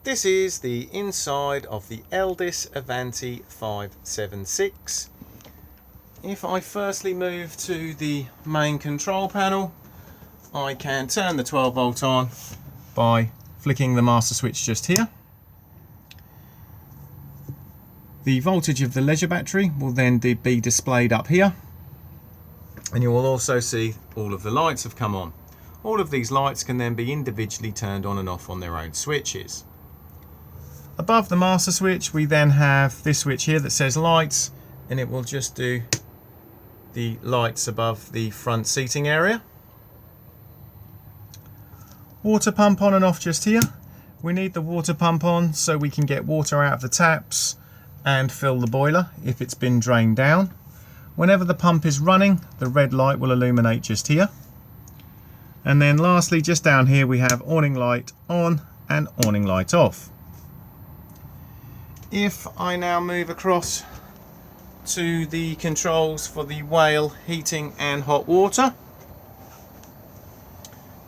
This is the inside of the Elddis Avante 576. If I firstly move to the main control panel, I can turn the 12 volt on by flicking the master switch just here. The voltage of the leisure battery will then be displayed up here, and you will also see all of the lights have come on. All of these lights can then be individually turned on and off on their own switches. Above the master switch we then have this switch here that says lights, and it will just do the lights above the front seating area. Water pump on and off just here. We need the water pump on so we can get water out of the taps and fill the boiler if it's been drained down. Whenever the pump is running, the red light will illuminate just here. And then lastly, just down here we have awning light on and awning light off. If I now move across to the controls for the whale heating and hot water,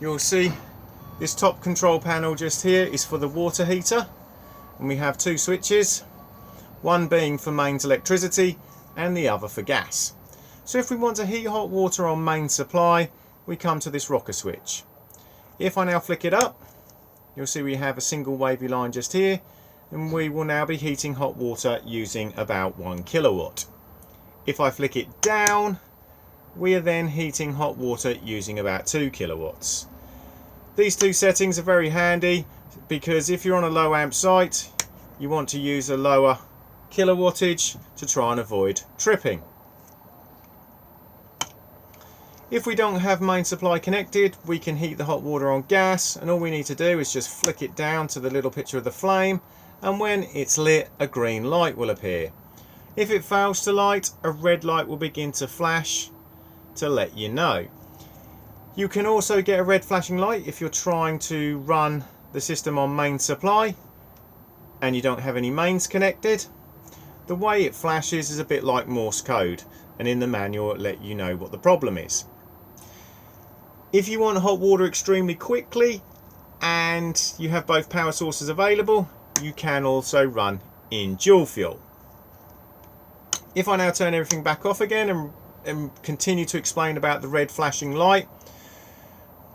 you'll see this top control panel just here is for the water heater, and we have two switches, one being for mains electricity and the other for gas. So if we want to heat hot water on main supply, we come to this rocker switch. If I now flick it up, you'll see we have a single wavy line just here, and we will now be heating hot water using about 1 kilowatt. If I flick it down, we are then heating hot water using about 2 kilowatts. These two settings are very handy because if you're on a low amp site, you want to use a lower kilowattage to try and avoid tripping. If we don't have main supply connected, we can heat the hot water on gas, and all we need to do is just flick it down to the little picture of the flame, and when it's lit, a green light will appear. If it fails to light, a red light will begin to flash to let you know. You can also get a red flashing light if you're trying to run the system on main supply and you don't have any mains connected. The way it flashes is a bit like Morse code, and in the manual it'll let you know what the problem is. If you want hot water extremely quickly and you have both power sources available, you can also run in dual fuel. If I now turn everything back off again and continue to explain about the red flashing light,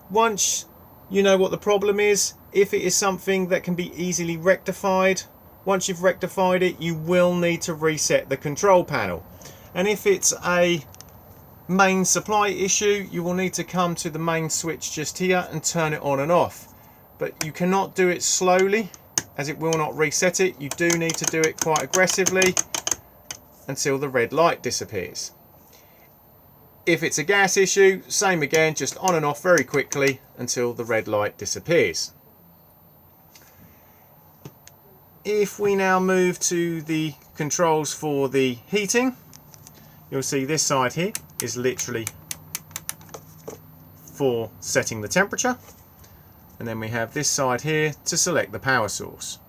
once you know what the problem is, if it is something that can be easily rectified, once you've rectified it, you will need to reset the control panel. And if it's a main supply issue, you will need to come to the main switch just here and turn it on and off. But you cannot do it slowly, as it will not reset it. You do need to do it quite aggressively until the red light disappears. If it's a gas issue, same again, just on and off very quickly until the red light disappears. If we now move to the controls for the heating, you'll see this side here is literally for setting the temperature, and then we have this side here to select the power source.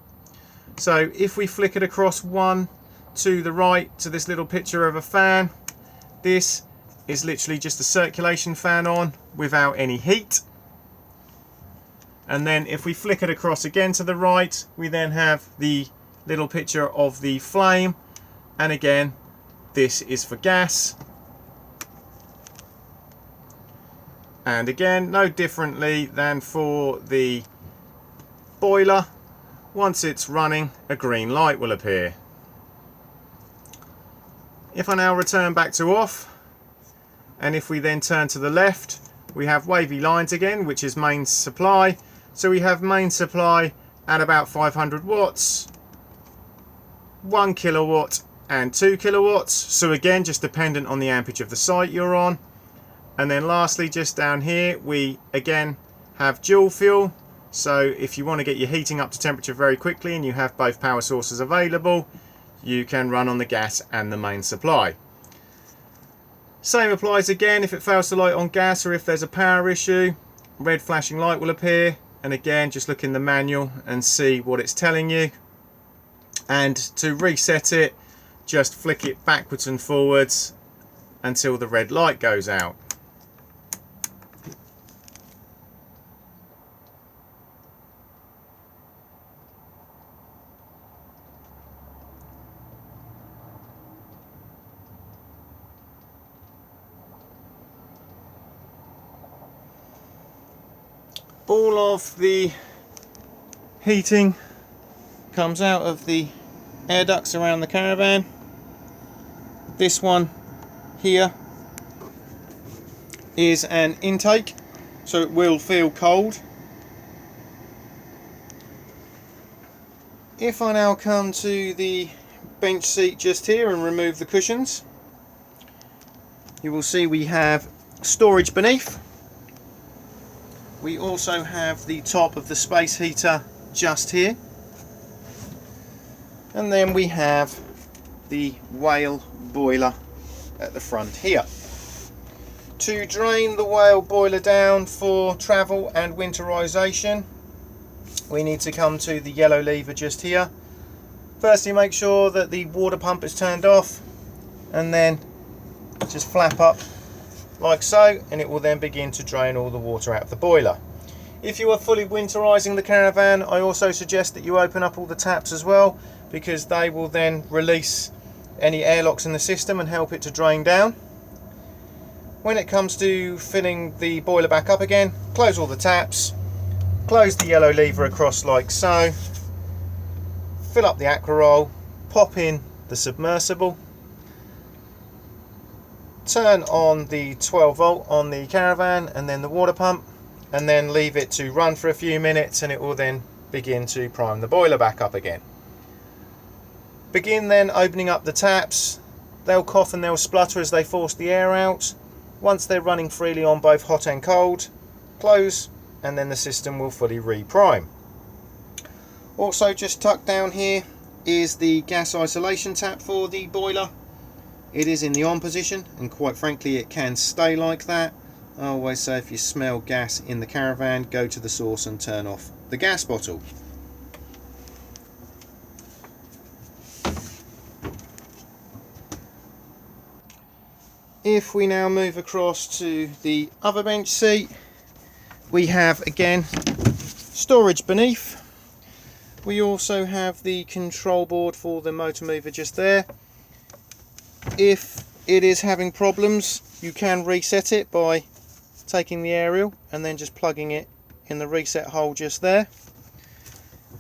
So if we flick it across one to the right to this little picture of a fan, this is literally just a circulation fan on without any heat. And then if we flick it across again to the right, we then have the little picture of the flame, and again this is for gas. And again, no differently than for the boiler, once it's running, a green light will appear. If I now return back to off, and if we then turn to the left, we have wavy lines again, which is main supply. So we have main supply at about 500 watts, 1 kilowatt and 2 kilowatts. So again, just dependent on the ampage of the site you're on. And then lastly, just down here, we again have dual fuel. So if you want to get your heating up to temperature very quickly and you have both power sources available, you can run on the gas and the main supply. Same applies again if it fails to light on gas, or if there's a power issue, red flashing light will appear. And again, just look in the manual and see what it's telling you. And to reset it, just flick it backwards and forwards until the red light goes out. all of the heating comes out of the air ducts around the caravan. This one here is an intake, so it will feel cold. If I now come to the bench seat just here and remove the cushions, you will see we have storage beneath. We also have the top of the space heater just here, and then we have the whale boiler at the front here. To drain the whale boiler down for travel and winterization, we need to come to the yellow lever just here. Firstly, make sure that the water pump is turned off, and then just flap up like so, and it will then begin to drain all the water out of the boiler. If you are fully winterizing the caravan, I also suggest that you open up all the taps as well, because they will then release any airlocks in the system and help it to drain down. When it comes to filling the boiler back up again, close all the taps, close the yellow lever across like so, fill up the aqua roll, pop in the submersible, turn on the 12 volt on the caravan and then the water pump, and then leave it to run for a few minutes, and it will then begin to prime the boiler back up again. Begin then opening up the taps. They'll cough and they'll splutter as they force the air out. Once they're running freely on both hot and cold, close, and then the system will fully reprime. Also, just tucked down here is the gas isolation tap for the boiler. It is in the on position, and quite frankly it can stay like that. I always say if you smell gas in the caravan, go to the source and turn off the gas bottle. If we now move across to the other bench seat, we have again storage beneath. We also have the control board for the motor mover just there. If it is having problems, you can reset it by taking the aerial and then just plugging it in the reset hole just there.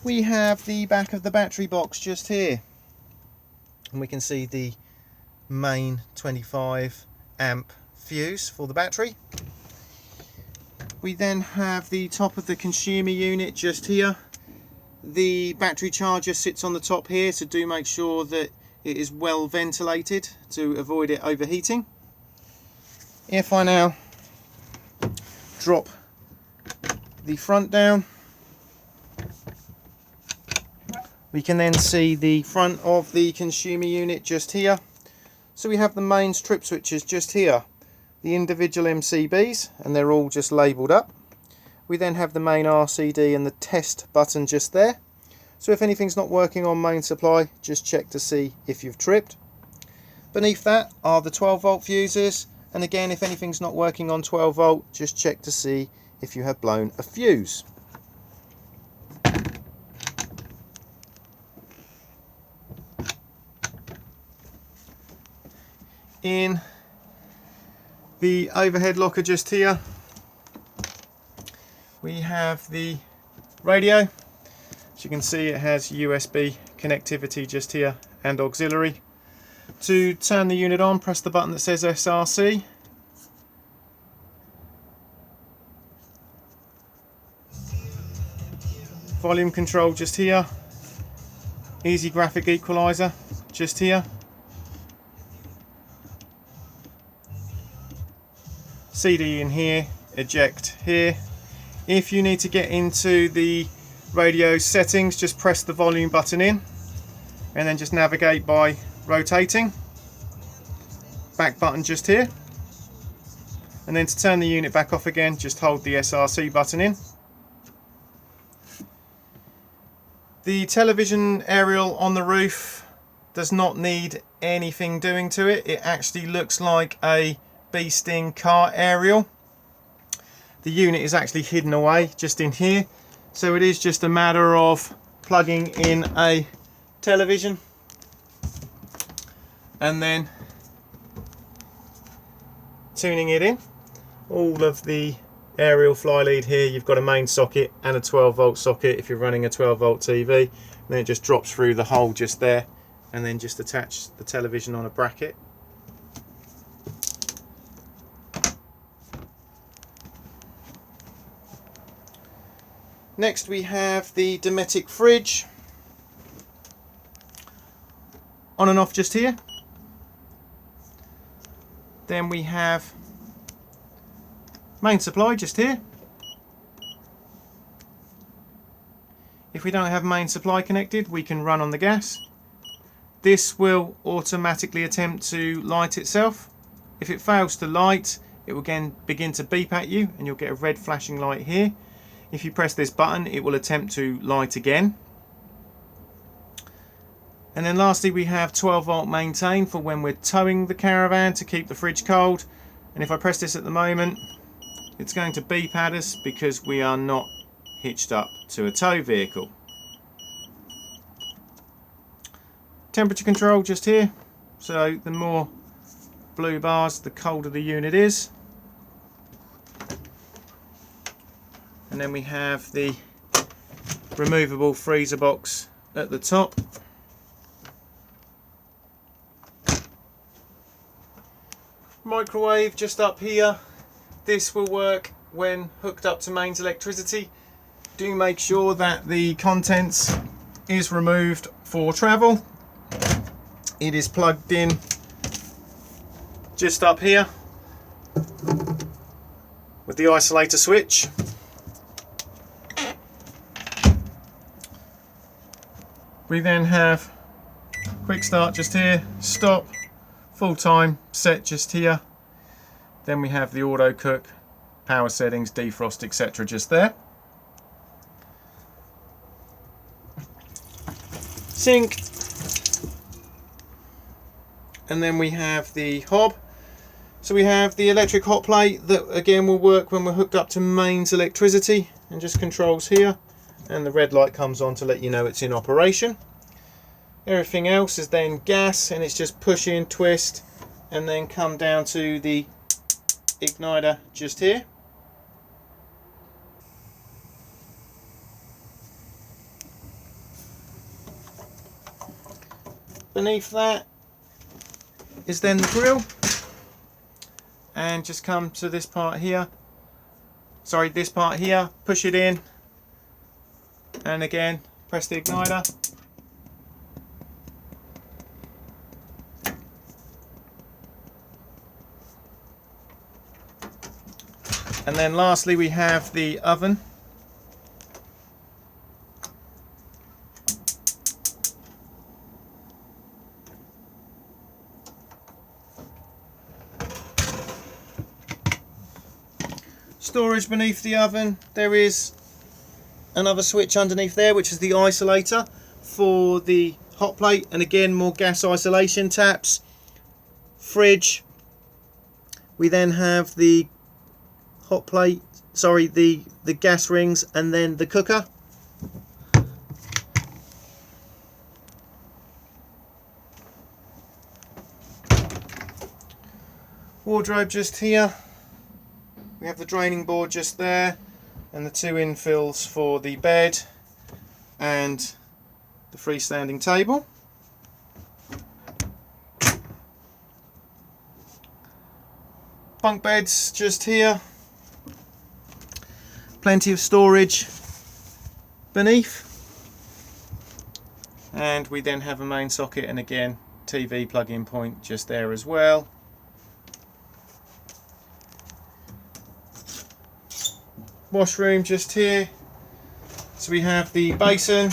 We have the back of the battery box just here, and we can see the main 25 amp fuse for the battery. We then have the top of the consumer unit just here. The battery charger sits on the top here, so do make sure that it is well ventilated to avoid it overheating. If I now drop the front down, we can then see the front of the consumer unit just here. So we have the mains trip switches just here, the individual MCBs, and they're all just labelled up. We then have the main RCD and the test button just there. So if anything's not working on main supply, just check to see if you've tripped. Beneath that are the 12 volt fuses, and again, if anything's not working on 12 volt, just check to see if you have blown a fuse. In the overhead locker just here, we have the radio. As you can see, it has USB connectivity just here and auxiliary. To turn the unit on, press the button that says SRC. Volume control just here. Easy graphic equalizer just here. CD in here, eject here. If you need to get into the radio settings, just press the volume button in and then just navigate by rotating. Back button just here. And then to turn the unit back off again, just hold the SRC button in. The television aerial on the roof does not need anything doing to it. It actually looks like a Bee Sting car aerial. The unit is actually hidden away just in here, so it is just a matter of plugging in a television and then tuning it in. All of the aerial fly lead here. You've got a main socket and a 12-volt socket if you're running a 12-volt TV. And then it just drops through the hole just there, and then just attach the television on a bracket. Next we have the Dometic fridge, on and off just here. Then we have main supply just here. If we don't have main supply connected, we can run on the gas. This will automatically attempt to light itself. If it fails to light, it will again begin to beep at you and you'll get a red flashing light here. If you press this button, it will attempt to light again. And then lastly, we have 12-volt maintain for when we're towing the caravan to keep the fridge cold. And if I press this at the moment, it's going to beep at us because we are not hitched up to a tow vehicle. Temperature control just here. So the more blue bars, the colder the unit is. And then we have the removable freezer box at the top. Microwave just up here. This will work when hooked up to mains electricity. Do make sure that the contents is removed for travel. It is plugged in just up here with the isolator switch. We then have quick start just here, stop, full time set just here. Then we have the auto cook, power settings, defrost, etc. just there. Sink. And then we have the hob. So we have the electric hot plate that again will work when we're hooked up to mains electricity and just controls here. And the red light comes on to let you know it's in operation. Everything else is then gas, and it's just push in, twist, and then come down to the igniter just here. Beneath that is then the grill, and just come to this part here. Sorry, this part here, push it in, and again press the igniter. And then lastly we have the oven. Storage beneath the oven. There is another switch underneath there, which is the isolator for the hot plate, and again more gas isolation taps. Fridge. We then have the hot plate, sorry, the gas rings, and then the cooker. Wardrobe just here. We have the draining board just there, and the two infills for the bed and the freestanding table. Bunk beds just here. Plenty of storage beneath. And we then have a main socket, and again TV plug-in point just there as well. Washroom just here. So we have the basin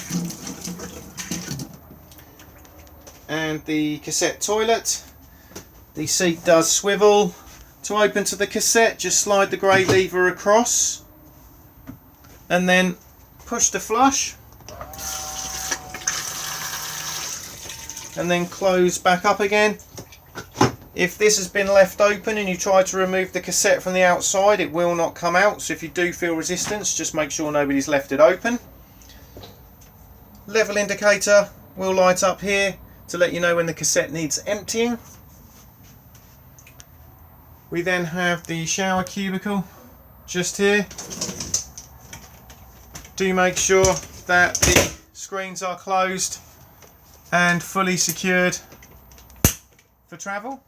and the cassette toilet. The seat does swivel. To open to the cassette, just slide the grey lever across and then push to flush, and then close back up again. If this has been left open and you try to remove the cassette from the outside, it will not come out. So if you do feel resistance, just make sure nobody's left it open. Level indicator will light up here to let you know when the cassette needs emptying. We then have the shower cubicle just here. Do make sure that the screens are closed and fully secured for travel.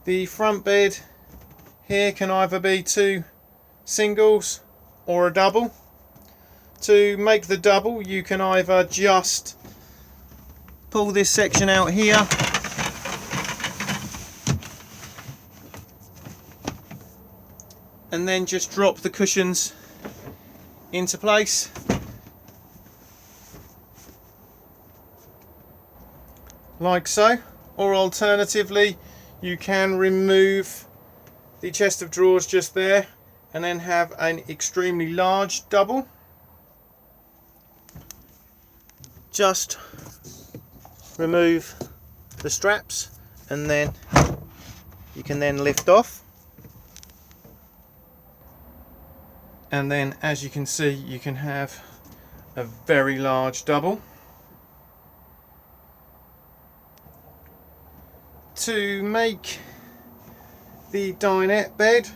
The front bed here can either be 2 singles or a double. To make the double, you can either just pull this section out here and then just drop the cushions into place. Like so. Or alternatively, you can remove the chest of drawers just there and then have an extremely large double. Just remove the straps and then you can then lift off, and then as you can see you can have a very large double. To make the dinette bed,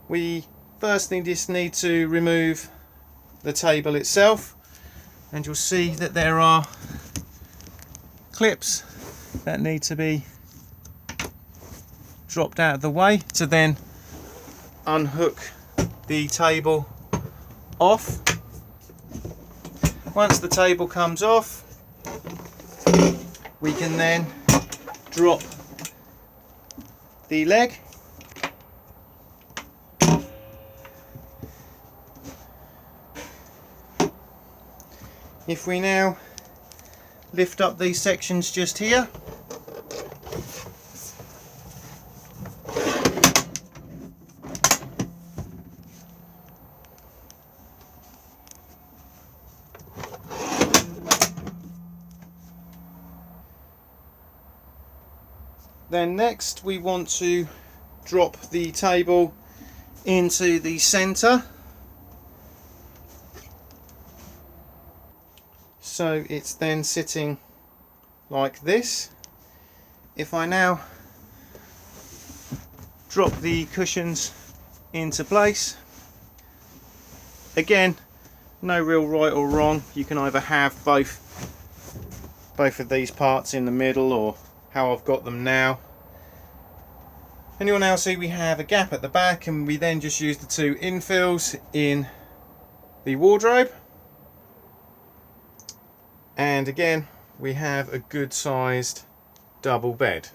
we firstly just need to remove the table itself, and you'll see that there are clips that need to be dropped out of the way to then unhook the table off. Once the table comes off, we can then drop the leg. If we now lift up these sections just here, then next we want to drop the table into the center. So it's then sitting like this. If I now drop the cushions into place, again, no real right or wrong. You can either have both of these parts in the middle, or how I've got them now. And you'll now see we have a gap at the back, and we then just use the 2 infills in the wardrobe. And again, we have a good sized double bed.